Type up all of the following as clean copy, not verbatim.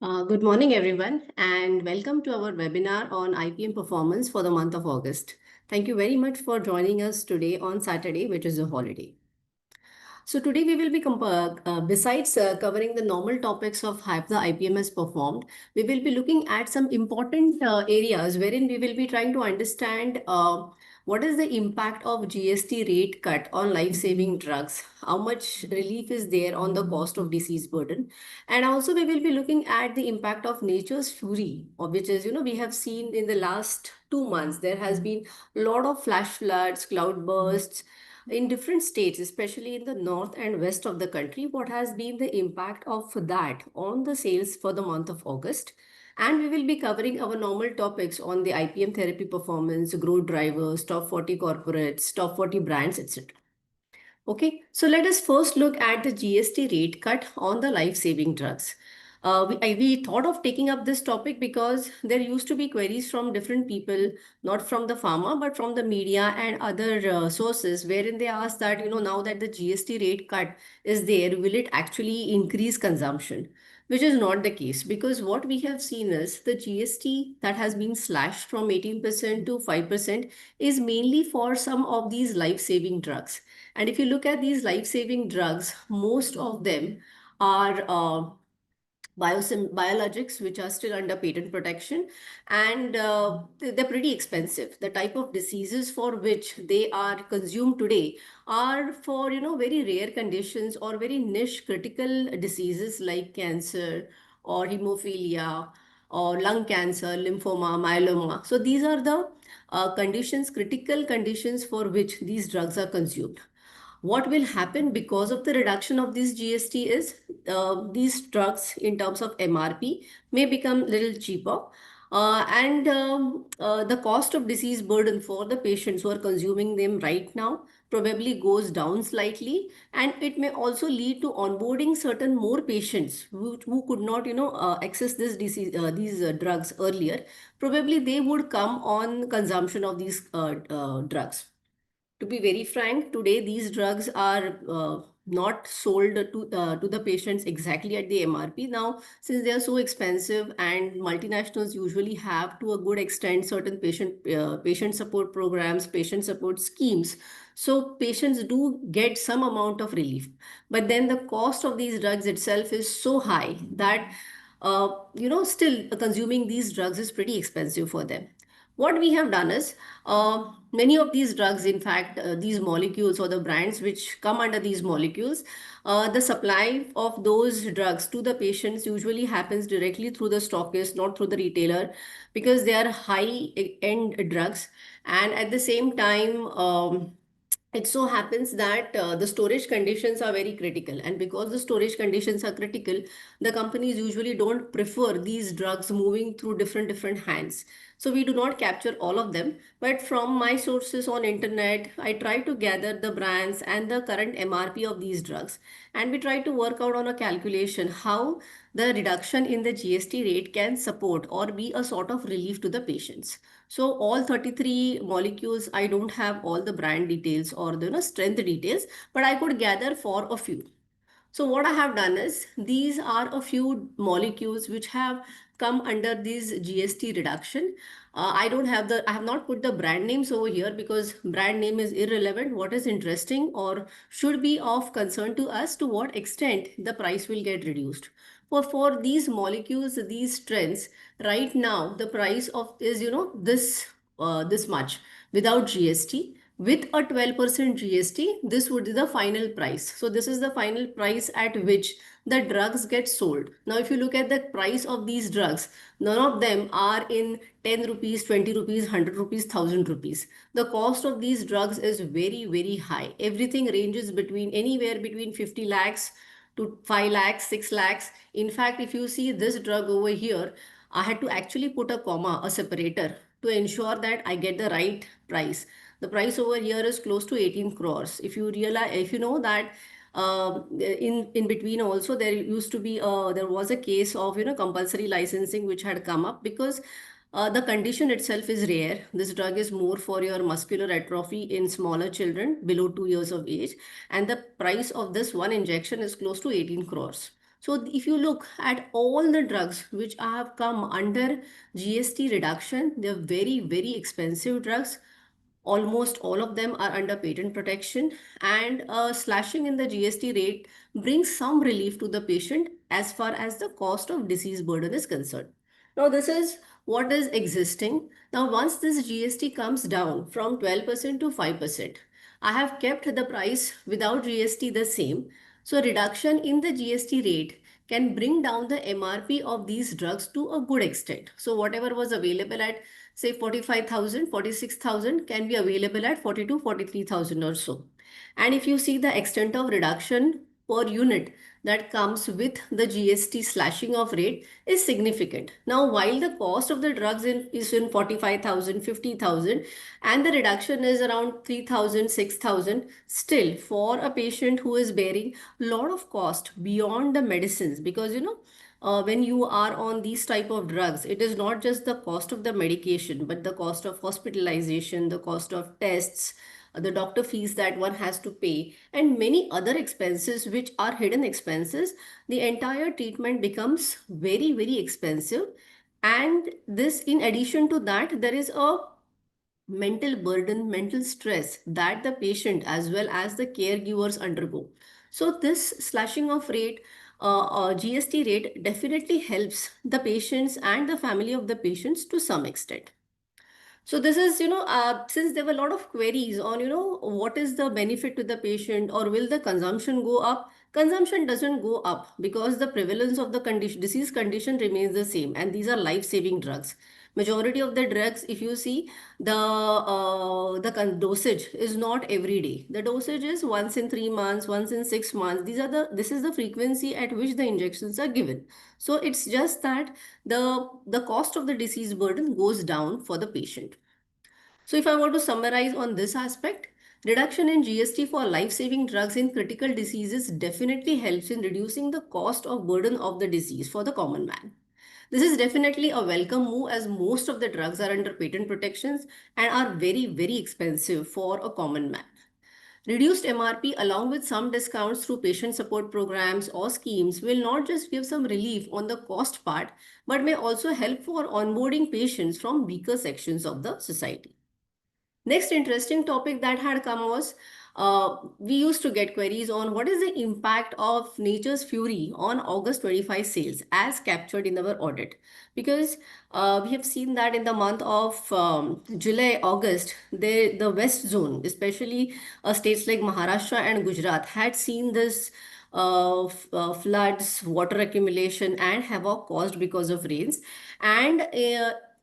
Good morning, everyone, and welcome to our webinar on IPM performance for the month of August. Thank you very much for joining us today on Saturday, which is a holiday. So today we will be, besides covering the normal topics of how the IPM has performed, we will be looking at some important areas wherein we will be trying to understand what is the impact of GST rate cut on life-saving drugs, how much relief is there on the cost of disease burden, and also we will be looking at the impact of nature's fury, which is, we have seen in the last 2 months, there has been a lot of flash floods, cloud bursts, in different states, especially in the north and west of the country, what has been the impact of that on the sales for the month of August. And we will be covering our normal topics on the IPM therapy performance, growth drivers, top 40 corporates, top 40 brands, etc. Okay, so let us first look at the GST rate cut on the life-saving drugs. We thought of taking up this topic because there used to be queries from different people, not from the pharma, but from the media and other sources, wherein they asked that, now that the GST rate cut is there, will it actually increase consumption? Which is not the case, because what we have seen is the GST that has been slashed from 18% to 5% is mainly for some of these life-saving drugs. And if you look at these life-saving drugs, most of them are biologics, which are still under patent protection, and they're pretty expensive. The type of diseases for which they are consumed today are for, very rare conditions or very niche critical diseases like cancer or hemophilia or lung cancer, lymphoma, myeloma. So these are the conditions, critical conditions for which these drugs are consumed. What will happen because of the reduction of this GST is these drugs in terms of MRP may become a little cheaper. And the cost of disease burden for the patients who are consuming them right now probably goes down slightly, and it may also lead to onboarding certain more patients who could not access this disease these drugs earlier. Probably they would come on consumption of these drugs. To be very frank, today these drugs are not sold to the patients exactly at the MRP. Now, since they are so expensive and multinationals usually have to a good extent certain patient support programs, patient support schemes, so patients do get some amount of relief. But then the cost of these drugs itself is so high that still consuming these drugs is pretty expensive for them. What we have done is many of these drugs, in fact, these molecules or the brands which come under these molecules, the supply of those drugs to the patients usually happens directly through the stockist, not through the retailer, because they are high-end drugs. And at the same time, it so happens that the storage conditions are very critical, and because the storage conditions are critical, the companies usually don't prefer these drugs moving through different hands. So we do not capture all of them, but from my sources on internet, I try to gather the brands and the current MRP of these drugs, and we try to work out on a calculation how the reduction in the GST rate can support or be a sort of relief to the patients. So all 33 molecules, I don't have all the brand details or the strength details, but I could gather for a few. So what I have done is these are a few molecules which have come under this GST reduction. I have not put the brand names over here because brand name is irrelevant. What is interesting or should be of concern to us, to what extent the price will get reduced. For these molecules, these strengths, right now the price of is, this much without GST. With a 12% GST, this would be the final price. So this is the final price at which the drugs get sold. Now, if you look at the price of these drugs, none of them are in 10 rupees, 20 rupees, 100 rupees, 1000 rupees. The cost of these drugs is very, very high. Everything ranges between anywhere between 50 lakhs to 5 lakhs, 6 lakhs. In fact, if you see this drug over here, I had to actually put a comma, a separator, to ensure that I get the right price. The price over here is close to 18 crores. If you realize, if you know that in between also there was a case of compulsory licensing which had come up because the condition itself is rare. This drug is more for your muscular atrophy in smaller children below 2 years of age, and the price of this one injection is close to 18 crores. So if you look at all the drugs which have come under GST reduction, they're very, very expensive drugs. Almost all of them are under patent protection, and slashing in the GST rate brings some relief to the patient as far as the cost of disease burden is concerned. Now, this is what is existing. Now, once this GST comes down from 12% to 5%, I have kept the price without GST the same. So, reduction in the GST rate can bring down the MRP of these drugs to a good extent. So, whatever was available at say 45,000, 46,000 can be available at 42, 43,000 or so. And if you see the extent of reduction per unit that comes with the GST slashing of rate is significant. Now, while the cost of the drugs is in 45,000, 50,000, and the reduction is around 3,000, 6,000, still for a patient who is bearing a lot of cost beyond the medicines, because when you are on these type of drugs, it is not just the cost of the medication but the cost of hospitalization, the cost of tests, the doctor fees that one has to pay, and many other expenses which are hidden expenses. The entire treatment becomes very, very expensive. And this, in addition to that, there is a mental burden, mental stress that the patient as well as the caregivers undergo. So this slashing of rate, GST rate, definitely helps the patients and the family of the patients to some extent. So this is, since there were a lot of queries on, what is the benefit to the patient or will the consumption go up? Consumption doesn't go up because the prevalence of the condition, disease condition remains the same, and these are life-saving drugs. Majority of the drugs, if you see, the dosage is not every day. The dosage is once in 3 months, once in 6 months. This is the frequency at which the injections are given. So it's just that the cost of the disease burden goes down for the patient. So if I want to summarize on this aspect, reduction in GST for life-saving drugs in critical diseases definitely helps in reducing the cost of burden of the disease for the common man. This is definitely a welcome move as most of the drugs are under patent protections and are very, very expensive for a common man. Reduced MRP along with some discounts through patient support programs or schemes will not just give some relief on the cost part, but may also help for onboarding patients from weaker sections of the society. Next interesting topic that had come was we used to get queries on what is the impact of Nature's Fury on August 25 sales as captured in our audit. Because we have seen that in the month of July, August, the West Zone, especially states like Maharashtra and Gujarat, had seen this floods, water accumulation, and havoc caused because of rains. And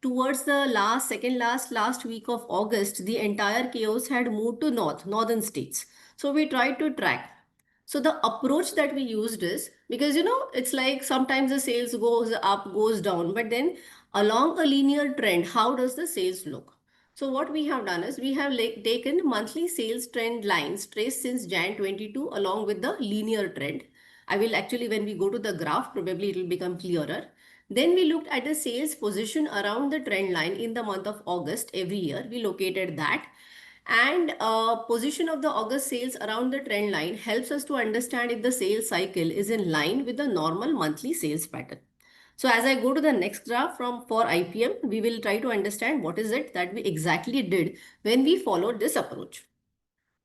towards the last week of August, the entire chaos had moved to northern states. So we tried to track. So the approach that we used is, because it's like sometimes the sales goes up, goes down, but then along a linear trend, how does the sales look? So what we have done is we have taken monthly sales trend lines traced since Jan 22 along with the linear trend. I will actually, when we go to the graph, probably it will become clearer. Then we looked at the sales position around the trend line in the month of August every year. We located that. And position of the August sales around the trend line helps us to understand if the sales cycle is in line with the normal monthly sales pattern. So as I go to the next graph from for IPM, we will try to understand what is it that we exactly did when we followed this approach.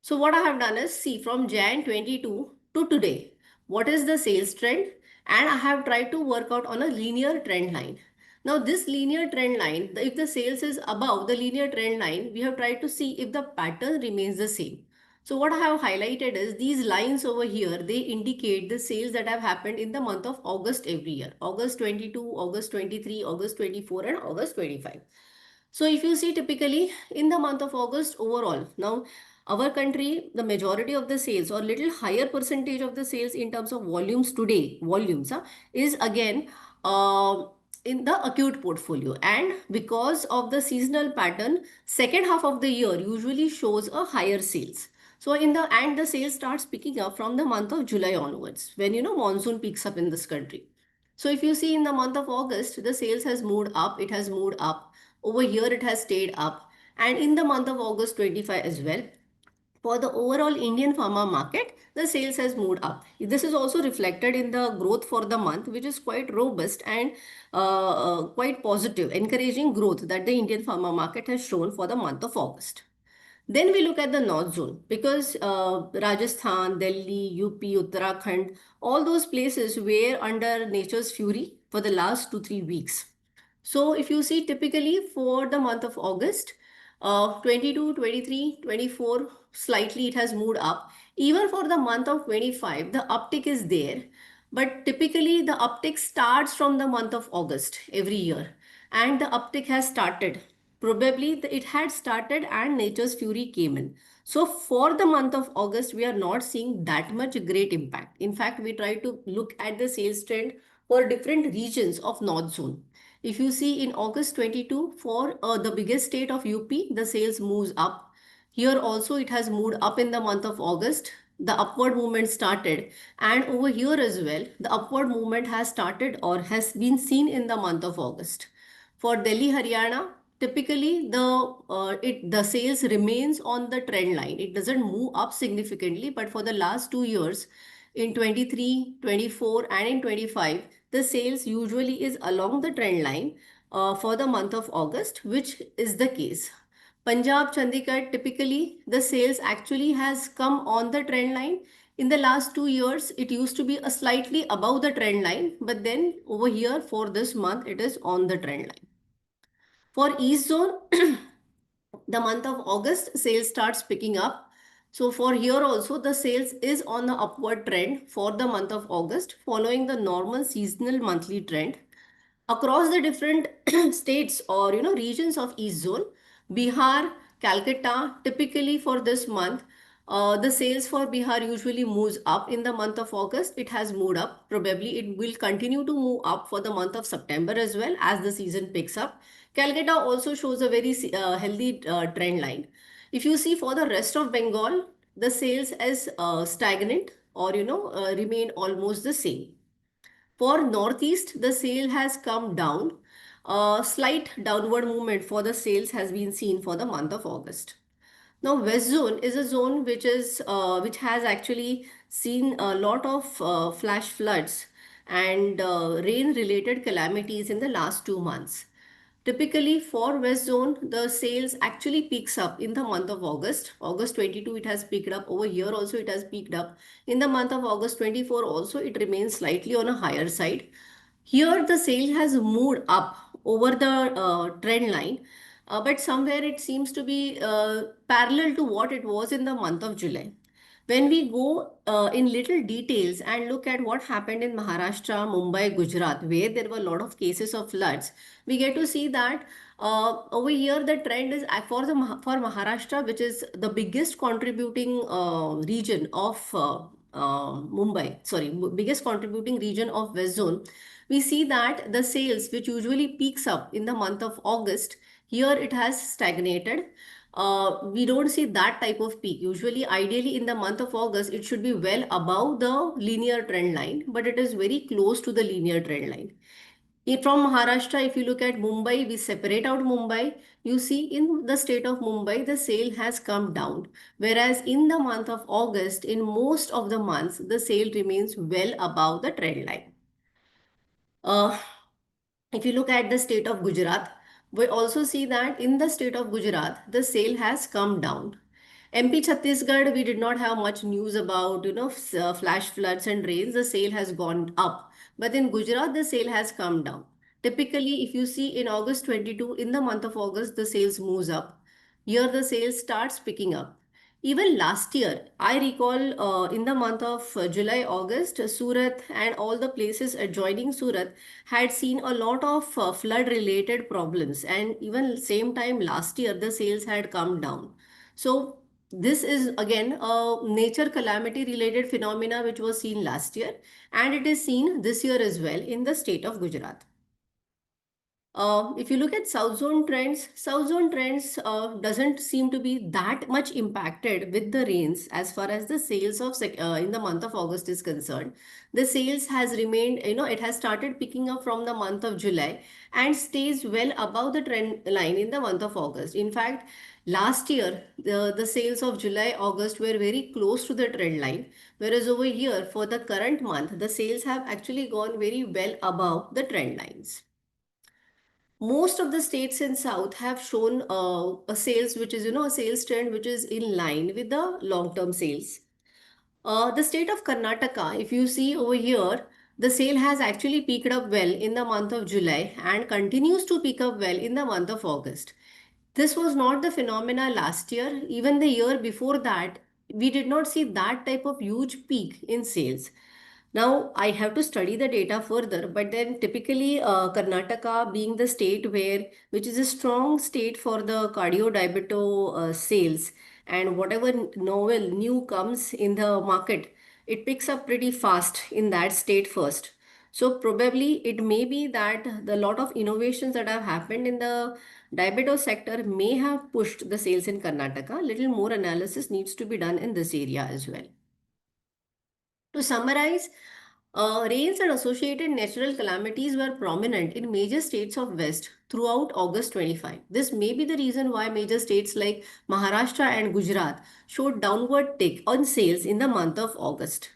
So what I have done is see from Jan 22 to today, what is the sales trend? And I have tried to work out on a linear trend line. Now this linear trend line, if the sales is above the linear trend line, we have tried to see if the pattern remains the same. So what I have highlighted is these lines over here, they indicate the sales that have happened in the month of August every year. August 22, August 23, August 24 and August 25. So if you see typically in the month of August overall, now our country, the majority of the sales or little higher percentage of the sales in terms of volumes today, is again in the acute portfolio. And because of the seasonal pattern, second half of the year usually shows a higher sales. So the sales starts picking up from the month of July onwards when monsoon picks up in this country. So if you see in the month of August, the sales has moved up, it has moved up. Over here, it has stayed up. And in the month of August 25 as well, For the overall Indian pharma market, the sales has moved up. This is also reflected in the growth for the month, which is quite robust and quite positive, encouraging growth that the Indian pharma market has shown for the month of August. Then we look at the North Zone because Rajasthan, Delhi, UP, Uttarakhand, all those places were under nature's fury for the last 2 3 weeks. So if you see typically for the month of August, 22, 23, 24, slightly it has moved up. Even for the month of 25, the uptick is there. But typically the uptick starts from the month of August every year. And the uptick has started. Probably it had started and nature's fury came in. So for the month of August, we are not seeing that much great impact. In fact, we try to look at the sales trend for different regions of North Zone. If you see in August 22 for the biggest state of UP, the sales moves up. Here also it has moved up in the month of August. The upward movement started, and over here as well, the upward movement has started or has been seen in the month of August. For Delhi, Haryana, typically the sales remains on the trend line. It doesn't move up significantly, but for the last 2 years, in 23, 24, and in 25, the sales usually is along the trend line for the month of August, which is the case. Punjab, Chandigarh, typically the sales actually has come on the trend line. In the last 2 years, it used to be a slightly above the trend line, but then over here for this month, it is on the trend line. For East Zone, the month of August, sales starts picking up. So for here also, the sales is on the upward trend for the month of August, following the normal seasonal monthly trend across the different states or regions of East Zone. Bihar, Calcutta, typically for this month, the sales for Bihar usually moves up in the month of August. It has moved up. Probably it will continue to move up for the month of September as well as the season picks up. Calcutta also shows a very healthy trend line. If you see for the rest of Bengal, the sales is stagnant or remain almost the same. For Northeast, the sale has come down. A slight downward movement for the sales has been seen for the month of August. Now, West Zone is a zone which has actually seen a lot of flash floods and rain-related calamities in the last 2 months. Typically, for West Zone, the sales actually peaks up in the month of August. August 22, it has peaked up. Over here also, it has peaked up. In the month of August 24, also, it remains slightly on a higher side. Here, the sale has moved up over the trend line, but somewhere it seems to be parallel to what it was in the month of July. When we go in little details and look at what happened in Maharashtra, Mumbai, Gujarat, where there were a lot of cases of floods, we get to see that over here the trend is for Maharashtra, which is the biggest contributing region of Mumbai, sorry, biggest contributing region of West Zone. We see that the sales, which usually peaks up in the month of August, here it has stagnated. We don't see that type of peak. Usually, ideally, in the month of August, it should be well above the linear trend line, but it is very close to the linear trend line. From Maharashtra, if you look at Mumbai, we separate out Mumbai. You see, in the state of Mumbai, the sale has come down. Whereas in the month of August, in most of the months, the sale remains well above the trend line. Uh, if you look at the state of Gujarat, we also see that in the state of Gujarat, the sale has come down. MP Chhattisgarh, we did not have much news about, flash floods and rains. The sale has gone up. But in Gujarat, the sale has come down. Typically, if you see in August 22, in the month of August, the sales moves up. Here, the sales starts picking up. Even last year, I recall in the month of July, August, Surat and all the places adjoining Surat had seen a lot of flood related problems. And even same time last year, the sales had come down. So this is again a nature calamity related phenomena which was seen last year and it is seen this year as well in the state of Gujarat. If you look at South Zone trends doesn't seem to be that much impacted with the rains as far as the sales of in the month of August is concerned. The sales has remained, it has started picking up from the month of July and stays well above the trend line in the month of August. In fact, last year the sales of July, August were very close to the trend line, whereas over here for the current month, the sales have actually gone very well above the trend lines. Most of the states in south have shown a sales which is a sales trend which is in line with the long term sales. The state of Karnataka, if you see over here, the sale has actually picked up well in the month of July and continues to pick up well in the month of August. This was not the phenomena last year. Even the year before that, we did not see that type of huge peak in sales. Now, I have to study the data further, but then typically Karnataka being the state which is a strong state for the cardio-diabeto sales, and whatever novel new comes in the market, it picks up pretty fast in that state first. So probably it may be that the lot of innovations that have happened in the diabetes sector may have pushed the sales in Karnataka. Little more analysis needs to be done in this area as well. To summarize, rains and associated natural calamities were prominent in major states of West throughout August 25. This may be the reason why major states like Maharashtra and Gujarat showed downward tick on sales in the month of August.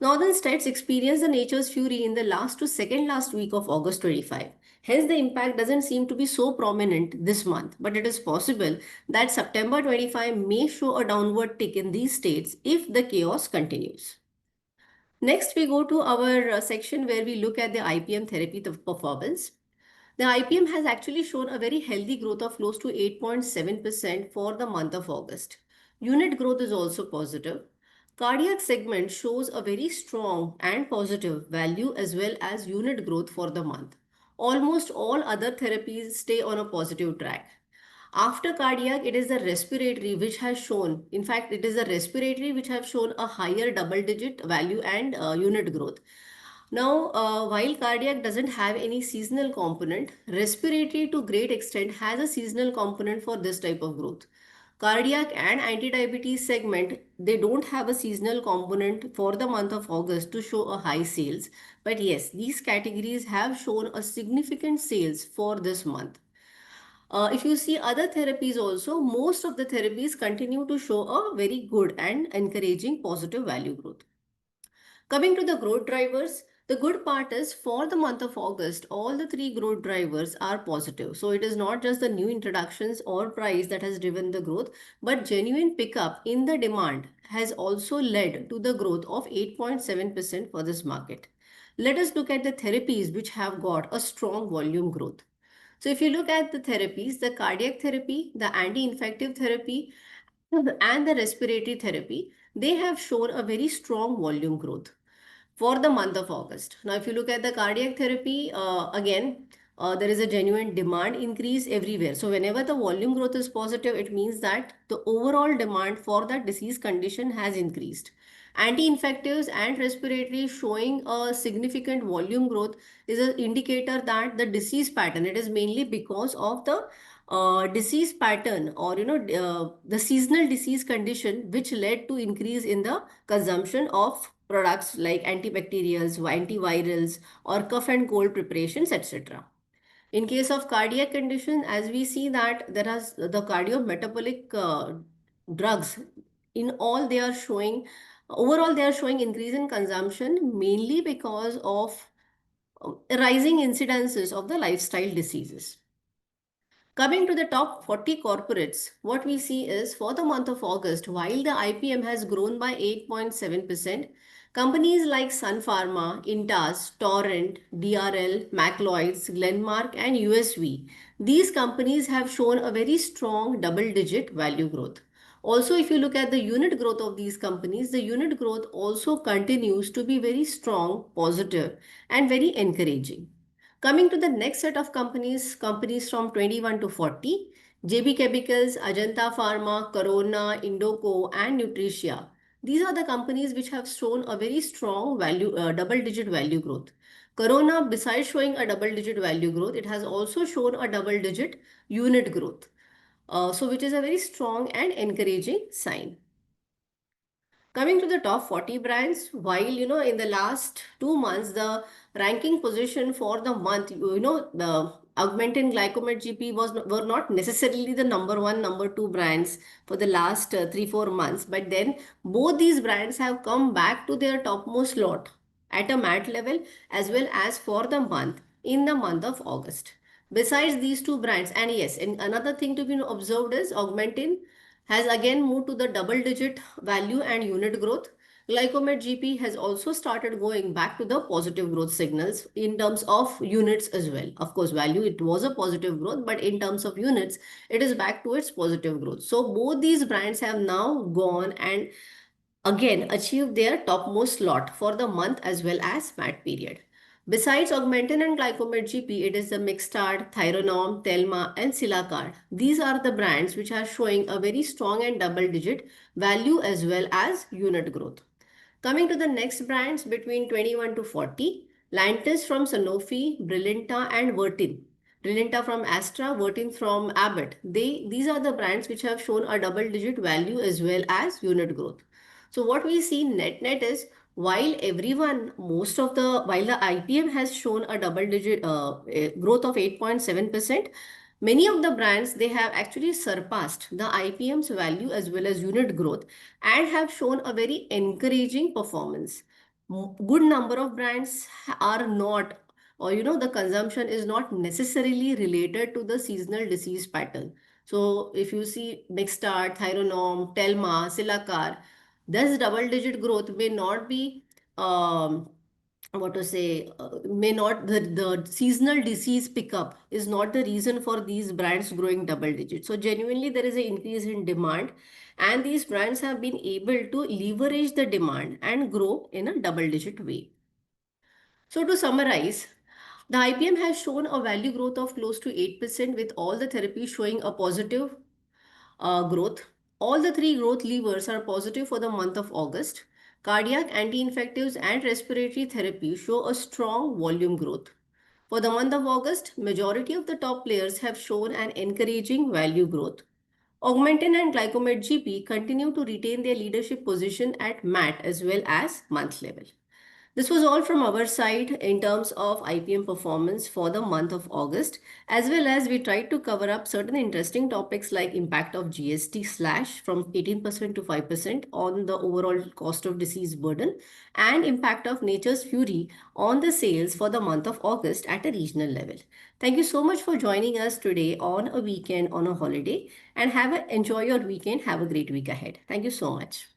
Northern states experienced the nature's fury in the last to second last week of August 25. Hence, the impact doesn't seem to be so prominent this month, but it is possible that September 25 may show a downward tick in these states if the chaos continues. Next, we go to our section where we look at the IPM therapy performance. The IPM has actually shown a very healthy growth of close to 8.7% for the month of August. Unit growth is also positive. Cardiac segment shows a very strong and positive value as well as unit growth for the month. Almost all other therapies stay on a positive track. After cardiac, it is the respiratory which has shown, in fact, it is the respiratory which have shown a higher double digit value and unit growth. Now, while cardiac doesn't have any seasonal component, respiratory to great extent has a seasonal component for this type of growth. Cardiac and anti-diabetes segment, they don't have a seasonal component for the month of August to show a high sales. But yes, these categories have shown a significant sales for this month. If you see other therapies also, most of the therapies continue to show a very good and encouraging positive value growth. Coming to the growth drivers, the good part is for the month of August, all the three growth drivers are positive. So it is not just the new introductions or price that has driven the growth, but genuine pickup in the demand has also led to the growth of 8.7% for this market. Let us look at the therapies which have got a strong volume growth. So if you look at the therapies, the cardiac therapy, the anti-infective therapy, and the respiratory therapy, they have shown a very strong volume growth for the month of August. Now, if you look at the cardiac therapy, again, there is a genuine demand increase everywhere. So, whenever the volume growth is positive, it means that the overall demand for that disease condition has increased. Anti-infectives and respiratory showing a significant volume growth is an indicator that the disease pattern, it is mainly because of the disease pattern or the seasonal disease condition which led to increase in the consumption of products like antibacterials, antivirals, or cough and cold preparations, etc. In case of cardiac condition, as we see that there are the cardiometabolic drugs, in all they are showing, overall they are showing increase in consumption mainly because of rising incidences of the lifestyle diseases. Coming to the top 40 corporates, what we see is for the month of August, while the IPM has grown by 8.7%, companies like Sun Pharma, Intas, Torrent, DRL, Macleods, Glenmark, and USV, these companies have shown a very strong double digit value growth. Also, if you look at the unit growth of these companies, the unit growth also continues to be very strong, positive, and very encouraging. Coming to the next set of companies, companies from 21 to 40, JB Chemicals, Ajanta Pharma, Corona, Indoco, and Nutricia. These are the companies which have shown a very strong value, double-digit value growth. Corona, besides showing a double-digit value growth, it has also shown a double-digit unit growth. So which is a very strong and encouraging sign. Coming to the top 40 brands, while in the last 2 months, the ranking position for the month, the Augmentin Glycomed GP were not necessarily the number one, number two brands for the last 3-4 months, but then both these brands have come back to their topmost slot at a MAT level as well as for the month in the month of August. Besides these two brands, and yes, and another thing to be observed is Augmentin has again moved to the double digit value and unit growth. Glycomed GP has also started going back to the positive growth signals in terms of units as well. Of course, value, it was a positive growth, but in terms of units, it is back to its positive growth. So both these brands have now gone and again achieved their topmost slot for the month as well as MAT period. Besides Augmentin and Glycomed GP, it is the Mixtard, Thyronorm, Telma, and Silacard. These are the brands which are showing a very strong and double-digit value as well as unit growth. Coming to the next brands between 21 to 40, Lantus from Sanofi, Brilinta, and Vertin. Brilinta from Astra, Vertin from Abbott. These are the brands which have shown a double-digit value as well as unit growth. So what we see net is while while the IPM has shown a double digit growth of 8.7%, many of the brands, they have actually surpassed the IPM's value as well as unit growth and have shown a very encouraging performance. Good number of brands are not, or the consumption is not necessarily related to the seasonal disease pattern. So if you see Mixtard, Thyronorm, Telma, Silacar, this double digit growth may not be what to say may not the seasonal disease pickup is not the reason for these brands growing double digit. So genuinely there is an increase in demand, and these brands have been able to leverage the demand and grow in a double digit way. So to summarize, the IPM has shown a value growth of close to 8% with all the therapies showing a positive growth. All the three growth levers are positive for the month of August. Cardiac, anti-infectives, and respiratory therapy show a strong volume growth. For the month of August, majority of the top players have shown an encouraging value growth. Augmentin and Glycomed GP continue to retain their leadership position at MAT as well as month level. This was all from our side in terms of IPM performance for the month of August, as well as we tried to cover up certain interesting topics like impact of GST slash from 18% to 5% on the overall cost of disease burden and impact of Nature's Fury on the sales for the month of August at a regional level. Thank you so much for joining us today on a weekend, on a holiday, and enjoy your weekend. Have a great week ahead. Thank you so much.